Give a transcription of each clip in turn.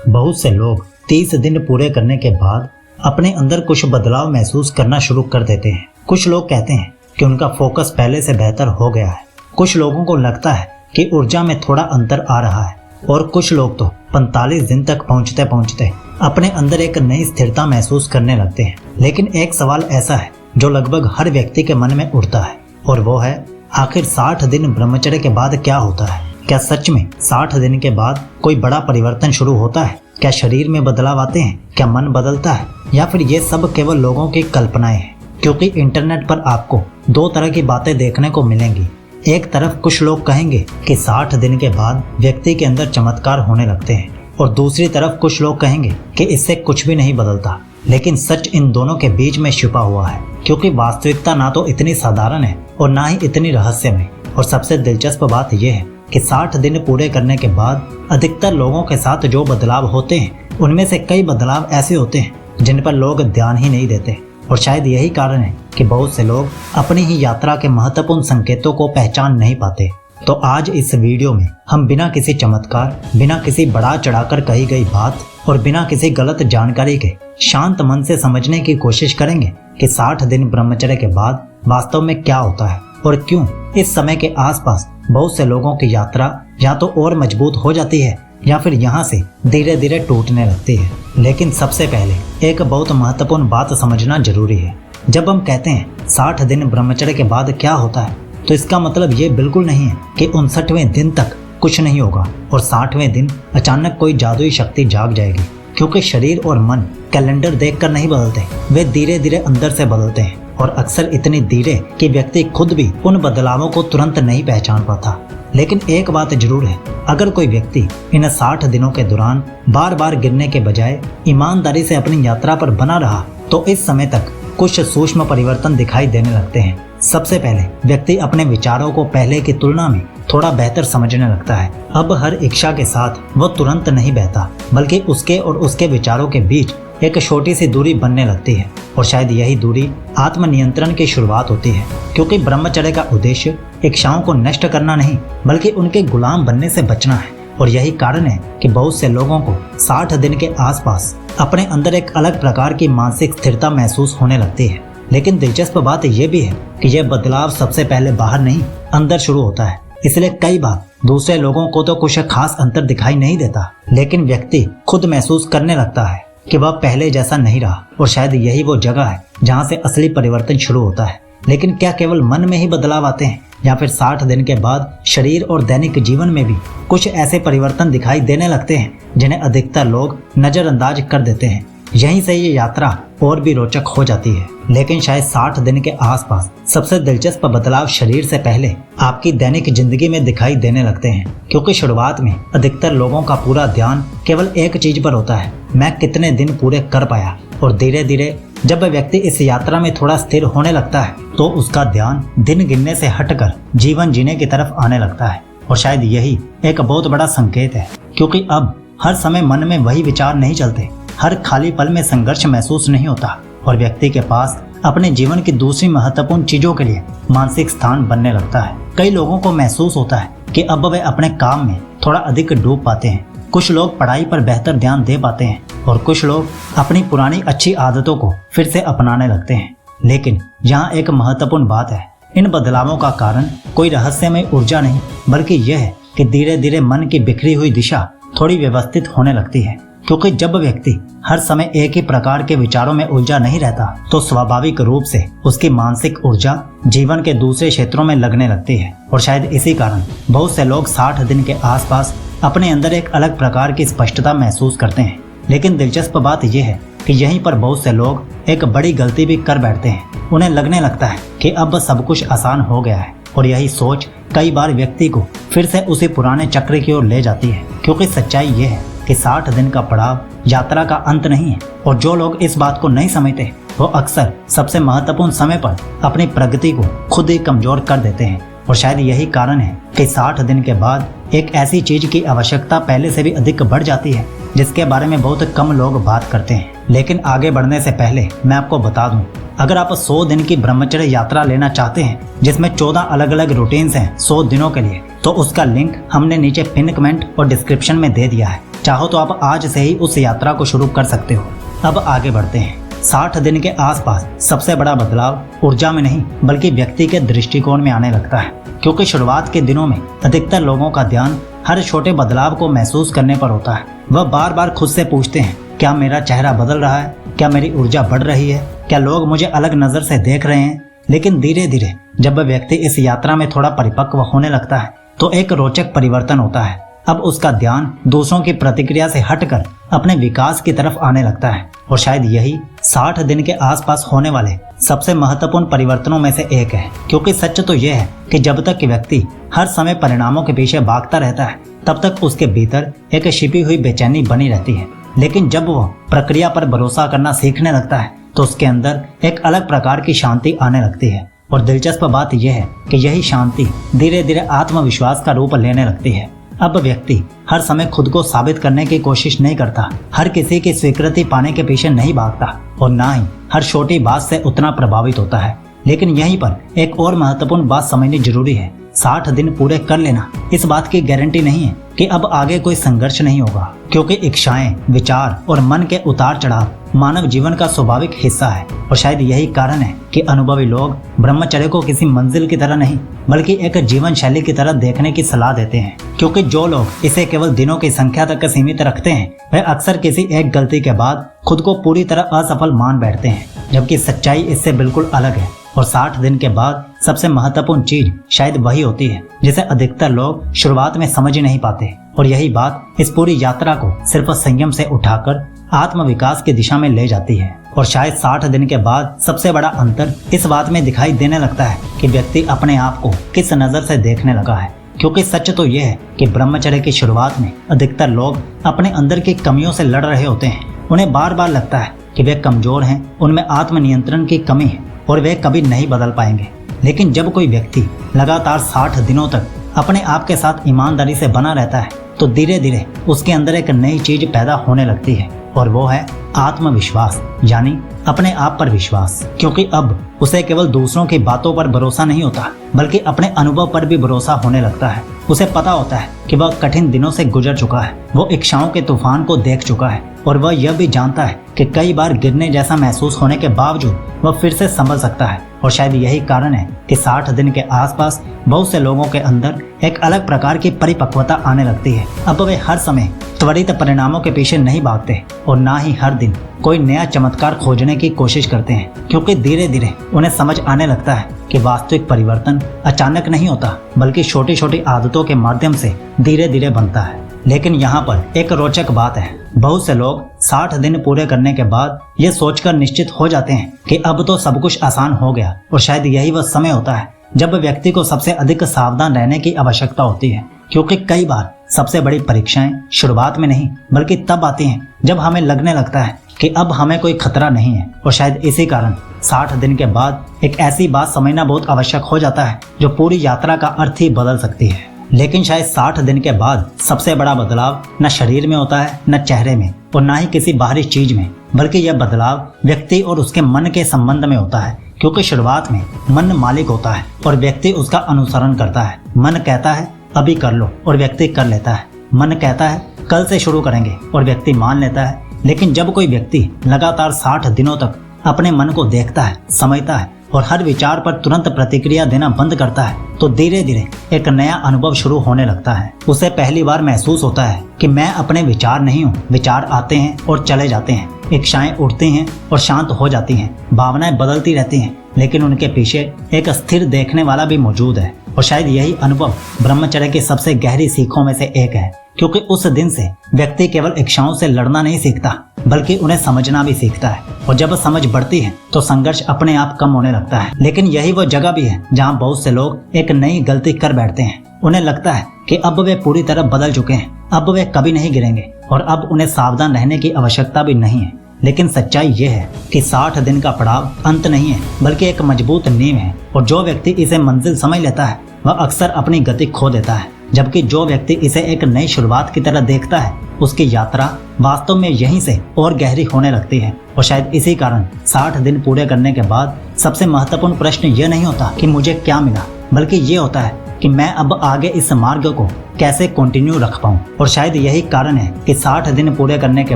बहुत से लोग 30 दिन पूरे करने के बाद अपने अंदर कुछ बदलाव महसूस करना शुरू कर देते हैं। कुछ लोग कहते हैं कि उनका फोकस पहले से बेहतर हो गया है। कुछ लोगों को लगता है कि ऊर्जा में थोड़ा अंतर आ रहा है और कुछ लोग तो 45 दिन तक पहुंचते पहुंचते अपने अंदर एक नई स्थिरता महसूस करने लगते हैं। लेकिन एक सवाल ऐसा है जो लगभग हर व्यक्ति के मन में उठता है और वो है, आखिर 60 दिन ब्रह्मचर्य के बाद क्या होता है? क्या सच में 60 दिन के बाद कोई बड़ा परिवर्तन शुरू होता है? क्या शरीर में बदलाव आते हैं? क्या मन बदलता है? या फिर ये सब केवल लोगों की कल्पनाएं हैं? क्योंकि इंटरनेट पर आपको दो तरह की बातें देखने को मिलेंगी। एक तरफ कुछ लोग कहेंगे कि 60 दिन के बाद व्यक्ति के अंदर चमत्कार होने लगते हैं और दूसरी तरफ कुछ लोग कहेंगे कि इससे कुछ भी नहीं बदलता। लेकिन सच इन दोनों के बीच में छिपा हुआ है, क्योंकि वास्तविकता ना तो इतनी साधारण है और ना ही इतनी रहस्यमय। और सबसे दिलचस्प बात यह है कि 60 दिन पूरे करने के बाद अधिकतर लोगों के साथ जो बदलाव होते हैं उनमें से कई बदलाव ऐसे होते हैं जिन पर लोग ध्यान ही नहीं देते। और शायद यही कारण है कि बहुत से लोग अपनी ही यात्रा के महत्वपूर्ण संकेतों को पहचान नहीं पाते। तो आज इस वीडियो में हम बिना किसी चमत्कार, बिना किसी बढ़ा चढ़ाकर कही गई बात और बिना किसी गलत जानकारी के शांत मन से समझने की कोशिश करेंगे कि 60 दिन ब्रह्मचर्य के बाद वास्तव में क्या होता है और क्यों इस समय के आसपास बहुत से लोगों की यात्रा या तो और मजबूत हो जाती है या फिर यहाँ से धीरे धीरे टूटने लगती है। लेकिन सबसे पहले एक बहुत महत्वपूर्ण बात समझना जरूरी है। जब हम कहते हैं 60 दिन ब्रह्मचर्य के बाद क्या होता है, तो इसका मतलब ये बिल्कुल नहीं है कि 59वें दिन तक कुछ नहीं होगा और 60वें दिन अचानक कोई जादुई शक्ति जाग जाएगी। क्योंकि शरीर और मन कैलेंडर देखकर नहीं बदलते, वे धीरे धीरे अंदर से बदलते हैं और अक्सर इतनी धीरे कि व्यक्ति खुद भी उन बदलावों को तुरंत नहीं पहचान पाता। लेकिन एक बात जरूर है, अगर कोई व्यक्ति इन 60 दिनों के दौरान बार बार गिरने के बजाय ईमानदारी से अपनी यात्रा पर बना रहा, तो इस समय तक कुछ सूक्ष्म परिवर्तन दिखाई देने लगते हैं। सबसे पहले व्यक्ति अपने विचारों को पहले की तुलना में थोड़ा बेहतर समझने लगता है। अब हर इच्छा के साथ वो तुरंत नहीं बहता, बल्कि उसके और उसके विचारों के बीच एक छोटी सी दूरी बनने लगती है। और शायद यही दूरी आत्मनियंत्रण की शुरुआत होती है, क्योंकि ब्रह्मचर्य का उद्देश्य इच्छाओं को नष्ट करना नहीं, बल्कि उनके गुलाम बनने से बचना है। और यही कारण है कि बहुत से लोगों को 60 दिन के आसपास अपने अंदर एक अलग प्रकार की मानसिक स्थिरता महसूस होने लगती है। लेकिन दिलचस्प बात यह भी है कि यह बदलाव सबसे पहले बाहर नहीं, अंदर शुरू होता है। इसलिए कई बार दूसरे लोगों को तो कुछ खास अंतर दिखाई नहीं देता, लेकिन व्यक्ति खुद महसूस करने लगता है कि वह पहले जैसा नहीं रहा। और शायद यही वो जगह है जहाँ से असली परिवर्तन शुरू होता है। लेकिन क्या केवल मन में ही बदलाव आते हैं, या फिर 60 दिन के बाद शरीर और दैनिक जीवन में भी कुछ ऐसे परिवर्तन दिखाई देने लगते हैं जिन्हें अधिकतर लोग नजरअंदाज कर देते हैं? यहीं से ये यात्रा और भी रोचक हो जाती है। लेकिन शायद 60 दिन के आसपास सबसे दिलचस्प बदलाव शरीर से पहले आपकी दैनिक जिंदगी में दिखाई देने लगते हैं। क्योंकि शुरुआत में अधिकतर लोगों का पूरा ध्यान केवल एक चीज पर होता है, मैं कितने दिन पूरे कर पाया। और धीरे धीरे जब व्यक्ति इस यात्रा में थोड़ा स्थिर होने लगता है, तो उसका ध्यान दिन गिनने से हटकर जीवन जीने की तरफ आने लगता है। और शायद यही एक बहुत बड़ा संकेत है, क्योंकि अब हर समय मन में वही विचार नहीं चलते, हर खाली पल में संघर्ष महसूस नहीं होता और व्यक्ति के पास अपने जीवन की दूसरी महत्वपूर्ण चीजों के लिए मानसिक स्थान बनने लगता है। कई लोगों को महसूस होता है कि अब वे अपने काम में थोड़ा अधिक डूब पाते हैं। कुछ लोग पढ़ाई पर बेहतर ध्यान दे पाते हैं और कुछ लोग अपनी पुरानी अच्छी आदतों को फिर से अपनाने लगते हैं। लेकिन यहाँ एक महत्वपूर्ण बात है, इन बदलावों का कारण कोई रहस्यमय ऊर्जा नहीं, बल्कि यह है कि धीरे धीरे मन की बिखरी हुई दिशा थोड़ी व्यवस्थित होने लगती है। क्योंकि जब व्यक्ति हर समय एक ही प्रकार के विचारों में उलझा नहीं रहता, तो स्वाभाविक रूप से उसकी मानसिक ऊर्जा जीवन के दूसरे क्षेत्रों में लगने लगती है। और शायद इसी कारण बहुत से लोग 60 दिन के आसपास अपने अंदर एक अलग प्रकार की स्पष्टता महसूस करते हैं। लेकिन दिलचस्प बात यह है कि यहीं पर बहुत से लोग एक बड़ी गलती भी कर बैठते हैं। उन्हें लगने लगता है कि अब सब कुछ आसान हो गया है, और यही सोच कई बार व्यक्ति को फिर से उसी पुराने चक्र की ओर ले जाती है। क्योंकि सच्चाई यह है कि 60 दिन का पड़ाव यात्रा का अंत नहीं है, और जो लोग इस बात को नहीं समझते वो अक्सर सबसे महत्वपूर्ण समय पर अपनी प्रगति को खुद ही कमजोर कर देते हैं। और शायद यही कारण है कि 60 दिन के बाद एक ऐसी चीज की आवश्यकता पहले से भी अधिक बढ़ जाती है, जिसके बारे में बहुत कम लोग बात करते हैं। लेकिन आगे बढ़ने से पहले मैं आपको बता दूं, अगर आप 100 दिन की ब्रह्मचर्य यात्रा लेना चाहते हैं, जिसमें 14 अलग अलग रूटीन्स हैं 100 दिनों के लिए, तो उसका लिंक हमने नीचे पिन कमेंट और डिस्क्रिप्शन में दे दिया है। चाहो तो आप आज से ही उस यात्रा को शुरू कर सकते हो। अब आगे बढ़ते हैं। 60 दिन के आसपास सबसे बड़ा बदलाव ऊर्जा में नहीं बल्कि व्यक्ति के दृष्टिकोण में आने लगता है, क्योंकि शुरुआत के दिनों में अधिकतर लोगों का ध्यान हर छोटे बदलाव को महसूस करने पर होता है। वह बार बार खुद से पूछते हैं, क्या मेरा चेहरा बदल रहा है, क्या मेरी ऊर्जा बढ़ रही है, क्या लोग मुझे अलग नजर से देख रहे हैं। लेकिन धीरे धीरे जब वह व्यक्ति इस यात्रा में थोड़ा परिपक्व होने लगता है तो एक रोचक परिवर्तन होता है। अब उसका ध्यान दूसरों की प्रतिक्रिया से हटकर अपने विकास की तरफ आने लगता है, और शायद यही 60 दिन के आसपास होने वाले सबसे महत्वपूर्ण परिवर्तनों में से एक है। क्योंकि सच तो यह है कि जब तक कि व्यक्ति हर समय परिणामों के पीछे भागता रहता है तब तक उसके भीतर एक छिपी हुई बेचैनी बनी रहती है। लेकिन जब वह प्रक्रिया पर भरोसा करना सीखने लगता है तो उसके अंदर एक अलग प्रकार की शांति आने लगती है। और दिलचस्प बात यह है कि यही शांति धीरे धीरे आत्मविश्वास का रूप लेने लगती है। अब व्यक्ति हर समय खुद को साबित करने की कोशिश नहीं करता, हर किसी की स्वीकृति पाने के पीछे नहीं भागता, और ना ही हर छोटी बात से उतना प्रभावित होता है। लेकिन यहीं पर एक और महत्वपूर्ण बात समझनी जरूरी है। 60 दिन पूरे कर लेना इस बात की गारंटी नहीं है कि अब आगे कोई संघर्ष नहीं होगा, क्योंकि इच्छाएं, विचार और मन के उतार चढ़ाव मानव जीवन का स्वाभाविक हिस्सा है। और शायद यही कारण है कि अनुभवी लोग ब्रह्मचर्य को किसी मंजिल की तरह नहीं बल्कि एक जीवन शैली की तरह देखने की सलाह देते हैं। क्योंकि जो लोग इसे केवल दिनों की संख्या तक सीमित रखते हैं वह अक्सर किसी एक गलती के बाद खुद को पूरी तरह असफल मान बैठते हैं, जबकि सच्चाई इससे बिल्कुल अलग है। और 60 दिन के बाद सबसे महत्वपूर्ण चीज शायद वही होती है जिसे अधिकतर लोग शुरुआत में समझ ही नहीं पाते। और यही बात इस पूरी यात्रा को सिर्फ संयम से उठाकर आत्मविकास की दिशा में ले जाती है। और शायद 60 दिन के बाद सबसे बड़ा अंतर इस बात में दिखाई देने लगता है कि व्यक्ति अपने आप को किस नजर से देखने लगा है। क्योंकि सच तो यह है कि ब्रह्मचर्य की शुरुआत में अधिकतर लोग अपने अंदर की कमियों से लड़ रहे होते हैं। उन्हें बार बार लगता है कि वे कमजोर हैं, उनमें आत्मनियंत्रण की कमी है और वे कभी नहीं बदल पाएंगे। लेकिन जब कोई व्यक्ति लगातार 60 दिनों तक अपने आप के साथ ईमानदारी से बना रहता है तो धीरे धीरे उसके अंदर एक नई चीज पैदा होने लगती है, और वो है आत्मविश्वास, यानी अपने आप पर विश्वास। क्योंकि अब उसे केवल दूसरों की बातों पर भरोसा नहीं होता बल्कि अपने अनुभव पर भी भरोसा होने लगता है। उसे पता होता है कि वह कठिन दिनों से गुजर चुका है, वो इच्छाओं के तूफान को देख चुका है, और वह यह भी जानता है कि कई बार गिरने जैसा महसूस होने के बावजूद वह फिर से संभल सकता है। और शायद यही कारण है कि 60 दिन के आसपास बहुत से लोगों के अंदर एक अलग प्रकार की परिपक्वता आने लगती है। अब वे हर समय त्वरित परिणामों के पीछे नहीं भागते और ना ही हर दिन कोई नया चमत्कार खोजने की कोशिश करते हैं, क्योंकि धीरे धीरे उन्हें समझ आने लगता है कि वास्तविक परिवर्तन अचानक नहीं होता बल्कि छोटी छोटी आदतों के माध्यम से धीरे धीरे बनता है। लेकिन यहाँ पर एक रोचक बात है, बहुत से लोग 60 दिन पूरे करने के बाद ये सोचकर निश्चित हो जाते हैं कि अब तो सब कुछ आसान हो गया। और शायद यही वह समय होता है जब व्यक्ति को सबसे अधिक सावधान रहने की आवश्यकता होती है, क्योंकि कई बार सबसे बड़ी परीक्षाएं शुरुआत में नहीं बल्कि तब आती हैं जब हमें लगने लगता है कि अब हमें कोई खतरा नहीं है। और शायद इसी कारण 60 दिन के बाद एक ऐसी बात समझना बहुत आवश्यक हो जाता है जो पूरी यात्रा का अर्थ ही बदल सकती है। लेकिन शायद 60 दिन के बाद सबसे बड़ा बदलाव न शरीर में होता है, न चेहरे में, और न ही किसी बाहरी चीज में, बल्कि यह बदलाव व्यक्ति और उसके मन के संबंध में होता है। क्योंकि शुरुआत में मन मालिक होता है और व्यक्ति उसका अनुसरण करता है। मन कहता है अभी कर लो और व्यक्ति कर लेता है। मन कहता है कल से शुरू करेंगे और व्यक्ति मान लेता है। लेकिन जब कोई व्यक्ति लगातार 60 दिनों तक अपने मन को देखता है, समझता है और हर विचार पर तुरंत प्रतिक्रिया देना बंद करता है तो धीरे धीरे एक नया अनुभव शुरू होने लगता है। उसे पहली बार महसूस होता है कि मैं अपने विचार नहीं हूँ। विचार आते हैं और चले जाते हैं, इच्छाएं उठती हैं और शांत हो जाती हैं, भावनाएं बदलती रहती हैं, लेकिन उनके पीछे एक स्थिर देखने वाला भी मौजूद है। और शायद यही अनुभव ब्रह्मचर्य की सबसे गहरी सीखों में से एक है, क्योंकि उस दिन से व्यक्ति केवल इच्छाओं से लड़ना नहीं सीखता बल्कि उन्हें समझना भी सीखता है। और जब समझ बढ़ती है तो संघर्ष अपने आप कम होने लगता है। लेकिन यही वो जगह भी है जहाँ बहुत से लोग एक नई गलती कर बैठते हैं। उन्हें लगता है कि अब वे पूरी तरह बदल चुके हैं, अब वे कभी नहीं गिरेंगे और अब उन्हें सावधान रहने की आवश्यकता भी नहीं है। लेकिन सच्चाई ये है कि 60 दिन का पड़ाव अंत नहीं है बल्कि एक मजबूत नींव है। और जो व्यक्ति इसे मंजिल समझ लेता है वह अक्सर अपनी गति खो देता है, जबकि जो व्यक्ति इसे एक नई शुरुआत की तरह देखता है उसकी यात्रा वास्तव में यहीं से और गहरी होने लगती है। और शायद इसी कारण 60 दिन पूरे करने के बाद सबसे महत्वपूर्ण प्रश्न यह नहीं होता कि मुझे क्या मिला, बल्कि ये होता है कि मैं अब आगे इस मार्ग को कैसे कंटिन्यू रख पाऊं। और शायद यही कारण है कि 60 दिन पूरे करने के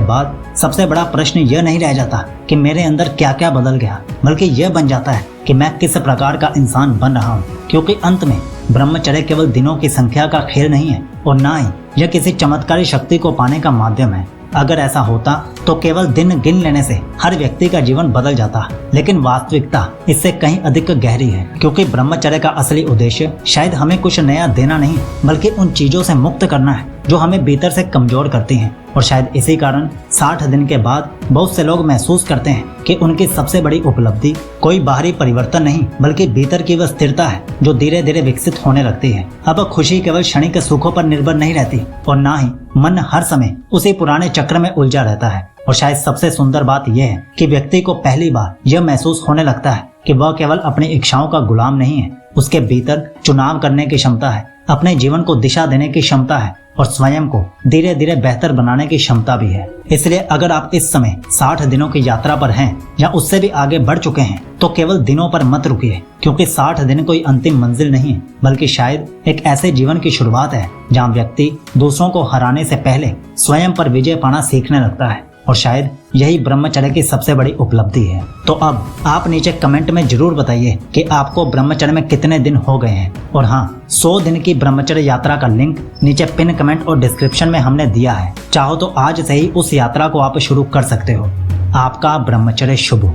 बाद सबसे बड़ा प्रश्न यह नहीं रह जाता कि मेरे अंदर क्या क्या बदल गया, बल्कि यह बन जाता है कि मैं किस प्रकार का इंसान बन रहा हूँ। क्योंकि अंत में ब्रह्मचर्य केवल दिनों की संख्या का खेल नहीं है और ना ही यह किसी चमत्कारी शक्ति को पाने का माध्यम है। अगर ऐसा होता तो केवल दिन गिन लेने से हर व्यक्ति का जीवन बदल जाता, लेकिन वास्तविकता इससे कहीं अधिक गहरी है। क्योंकि ब्रह्मचर्य का असली उद्देश्य शायद हमें कुछ नया देना नहीं, बल्कि उन चीजों से मुक्त करना है जो हमें भीतर से कमजोर करती हैं। और शायद इसी कारण 60 दिन के बाद बहुत से लोग महसूस करते हैं कि उनकी सबसे बड़ी उपलब्धि कोई बाहरी परिवर्तन नहीं, बल्कि भीतर की वह स्थिरता है जो धीरे धीरे विकसित होने लगती है। अब खुशी केवल क्षणिक सुखों पर निर्भर नहीं रहती और ना ही मन हर समय उसी पुराने चक्र में उलझा रहता है। और शायद सबसे सुंदर बात यह है कि व्यक्ति को पहली बार यह महसूस होने लगता है कि वह केवल अपनी इच्छाओं का गुलाम नहीं है, उसके भीतर चुनाव करने की क्षमता है, अपने जीवन को दिशा देने की क्षमता है और स्वयं को धीरे धीरे बेहतर बनाने की क्षमता भी है। इसलिए अगर आप इस समय 60 दिनों की यात्रा पर हैं या उससे भी आगे बढ़ चुके हैं तो केवल दिनों पर मत रुकिए, क्योंकि 60 दिन कोई अंतिम मंजिल नहीं है, बल्कि शायद एक ऐसे जीवन की शुरुआत है जहाँ व्यक्ति दूसरों को हराने से पहले स्वयं पर विजय पाना सीखने लगता है। और शायद यही ब्रह्मचर्य की सबसे बड़ी उपलब्धि है। तो अब आप नीचे कमेंट में जरूर बताइए कि आपको ब्रह्मचर्य में कितने दिन हो गए हैं। और हाँ, 100 दिन की ब्रह्मचर्य यात्रा का लिंक नीचे पिन कमेंट और डिस्क्रिप्शन में हमने दिया है। चाहो तो आज से ही उस यात्रा को आप शुरू कर सकते हो। आपका ब्रह्मचर्य शुभ हो।